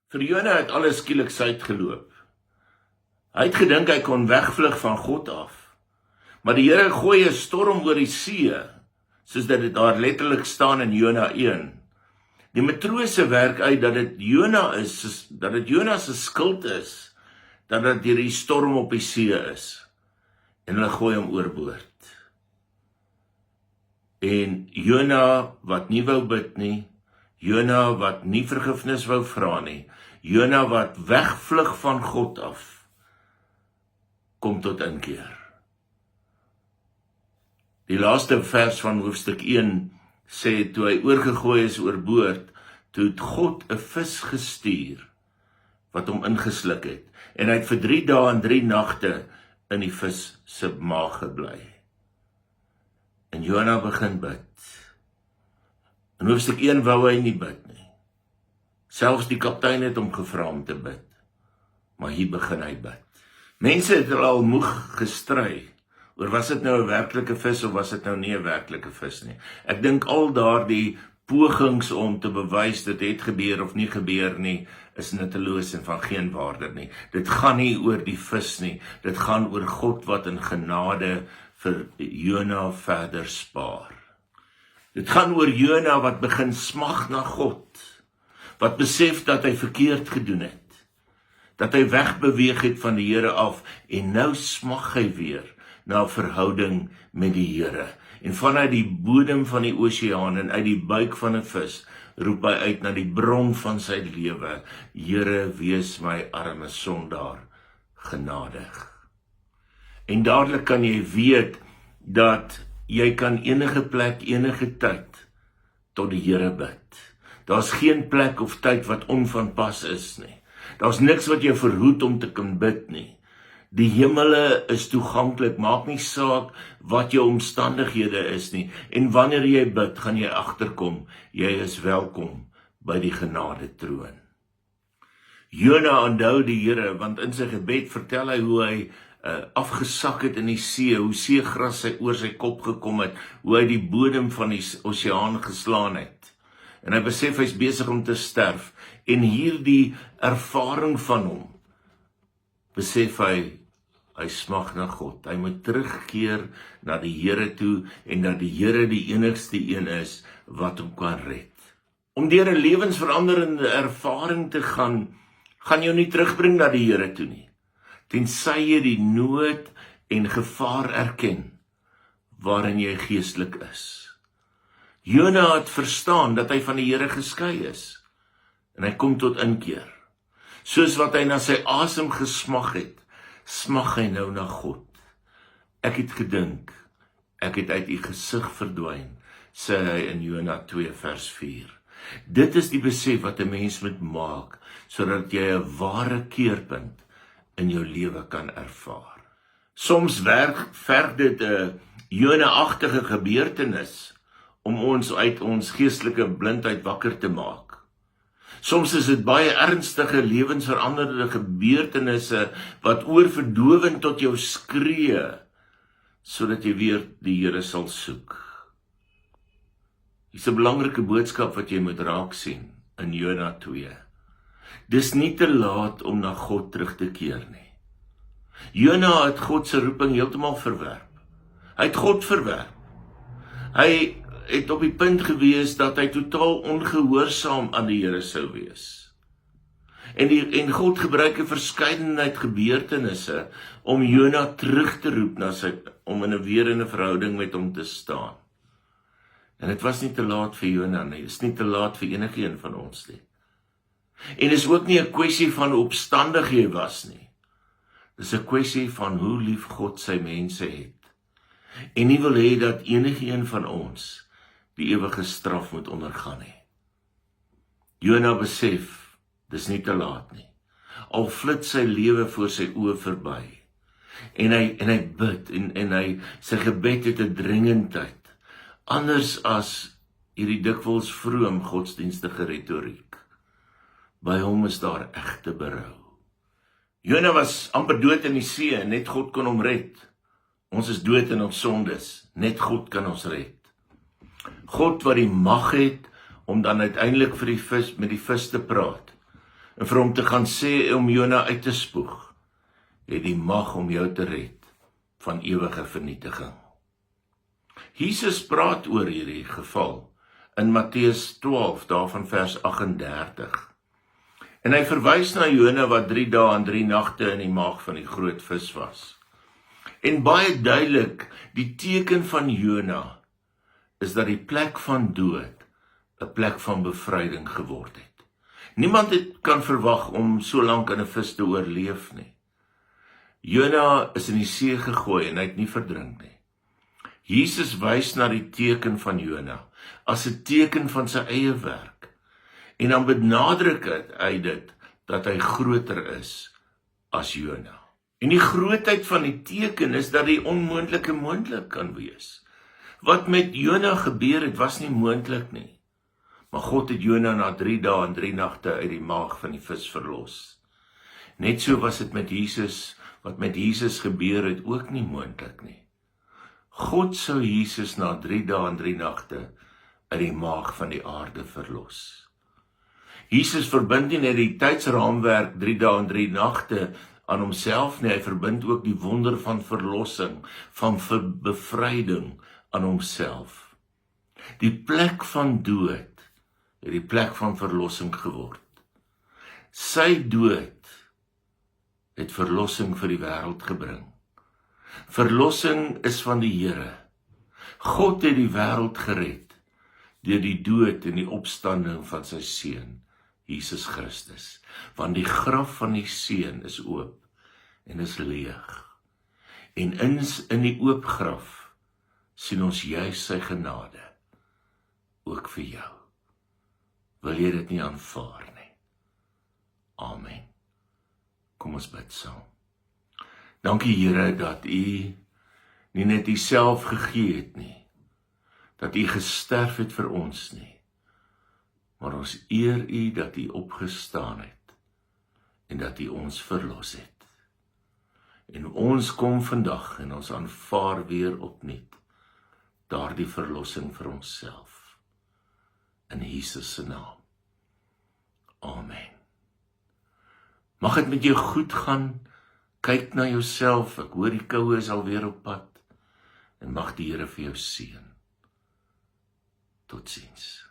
Vir Jona het alles skielik uitgeloop. Hy het gedink hy kon wegvlug van God af. Maar die Here gooi 'n storm oor die see, soos dat dit daar letterlik staan in Jona 1. Die matrose werk uit dat dit Jona se skuld is, dat dit hierdie storm op die see is. En hulle gooi hom oorboord. En Jona wat nie wou bid nie, Jona wat nie vergifnis wou vra nie, Jona wat wegvlug van God af, kom tot inkeer. Die laaste vers van hoofstuk 1 sê, toe hy oorgegooi is oorboord, toe het God 'n vis gestuur, wat hom ingesluk het, en hy het vir 3 dae en 3 nagte in die vis se maag gebly. En Jona begin bid. In hoofstuk 1 wou hy nie bid nie. Selfs die kaptein het hom gevra om te bid. Maar hier begin hy bid. Mense het al moeg gestry oor was dit nou 'n werklike vis of was dit nou nie 'n werklike vis nie. Ek dink al daardie pogings om te bewys dit het gebeur of nie gebeur nie, is nutteloos en van geen waarde nie. Dit gaan nie oor die vis nie, dit gaan oor God wat in genade vir Jona verder spaar. Dit gaan oor Jona wat begin smag na God, wat besef dat hy verkeerd gedoen het, dat hy wegbeweeg het van die Here af, en nou smag hy weer na 'n verhouding met die Here. En vanuit die bodem van die oseaan en uit die buik van 'n vis, roep hy uit na die bron van sy lewe, Here, wees my arme sondaar genadig. En dadelik kan jy weet dat jy kan enige plek, enige tyd tot die Here bid. Daar's geen plek of tyd wat onvanpas is nie. Daar's niks wat jou verhoed om te kan bid nie. Die hemele is toeganklik, maak nie saak wat jou omstandighede is nie. En wanneer jy bid, gaan jy agterkom, jy is welkom by die genade troon. Jona onthou die Here, want in sy gebed vertel hy hoe hy afgesak het in die see, hoe seegras oor sy kop gekom het, hoe hy die bodem van die oseaan geslaan het. En hy besef hy's besig om te sterf, en hierdie ervaring van hom, besef hy smag na God. Hy moet terugkeer na die Here toe, en dat die Here die enigste een is wat hom kan red. Om deur 'n lewensveranderende ervaring te gaan jou nie terugbring na die Here toe nie, tensy jy die nood en gevaar erken waarin jy geestelik is. Jona het verstaan dat hy van die Here geskei is, en hy kom tot inkeer. Soos wat hy na sy asem gesmag het, smag hy nou na God. Ek het gedink, ek het uit u gesig verdwyn, sê hy in Jona 2 vers 4. Dit is die besef wat 'n mens moet maak, sodat jy 'n ware keerpunt in jou lewe kan ervaar. Soms verg dit 'n Jona-agtige gebeurtenis om ons uit ons geestelike blindheid wakker te maak. Soms is dit baie ernstige lewensveranderde gebeurtenisse wat oorverdowend tot jou skree, sodat jy weer die Here sal soek. Dis 'n belangrike boodskap wat jy moet raak sien in Jona 2. Dis nie te laat om na God terug te keer nie. Jona het God se roeping heeltemal verwerp. Hy het God verwerp. Hy het op die punt gewees dat hy totaal ongehoorsaam aan die Here sou wees. En God gebruik 'n verskeidenheid gebeurtenisse om Jona terug te roep om weer in 'n verhouding met hom te staan. En dit was nie te laat vir Jona nie, dit is nie te laat vir enigeen van ons nie. En is ook nie 'n kwessie van hoe opstandig jy was nie. Dis 'n kwessie van hoe lief God sy mense het. En nie wil hê dat enigeen van ons die ewige straf moet ondergaan nie. Jona besef, dis nie te laat nie. Al flits sy lewe voor sy oë verby. En hy bid, en sy gebed het 'n dringendheid. Anders as hierdie dikwels vroom godsdienstige retoriek. By hom is daar egte berou. Jona was amper dood in die see, net God kon hom red. Ons is dood in ons sondes, net God kan ons red. God wat die mag het om dan uiteindelik met die vis te praat, en vir hom te gaan sê om Jona uit te spoeg, het die mag om jou te red van ewige vernietiging. Jesus praat oor hierdie geval in Matteus 12, daarvan vers 38. En hy verwys na Jona wat 3 dae en 3 nagte in die maag van die groot vis was. En baie duidelik, die teken van Jona is dat die plek van dood 'n plek van bevryding geword het. Niemand kan verwag om so lank in 'n vis te oorleef nie. Jona is in die see gegooi en hy het nie verdrink nie. Jesus wys na die teken van Jona as 'n teken van sy eie werk. En dan benadruk hy dit dat hy groter is as Jona. En die grootheid van die teken is dat die onmoontlike moontlik kan wees. Wat met Jona gebeur het, was nie moontlik nie. Maar God het Jona na 3 dae en 3 nagte uit die maag van die vis verlos. Net so was dit met Jesus, wat met Jesus gebeur het, ook nie moontlik nie. God sou Jesus na 3 dae en 3 nagte uit die maag van die aarde verlos. Jesus verbind nie net die tydsraamwerk 3 dae en 3 nagte aan homself nie, hy verbind ook die wonder van verlossing, van bevryding aan homself. Die plek van dood het die plek van verlossing geword. Sy dood het verlossing vir die wêreld gebring. Verlossing is van die Here. God het die wêreld gered deur die dood en die opstanding van sy seun, Jesus Christus. Want die graf van die seun is oop en is leeg. En in die oop graf sien ons juis sy genade, ook vir jou. Wil jy dit nie aanvaar nie? Amen. Kom ons bid saam. Dankie Here dat U nie net U self gegee het nie, dat U gesterf het vir ons nie, maar ons eer U dat U opgestaan het en dat U ons verlos het. En ons kom vandag en ons aanvaar weer opnuut daardie verlossing vir onsself. In Jesus se naam. Amen. Mag dit met jou goed gaan. Kyk na jouself. Ek hoor die koue is alweer op pad. En mag die Here vir jou seën. Totsiens.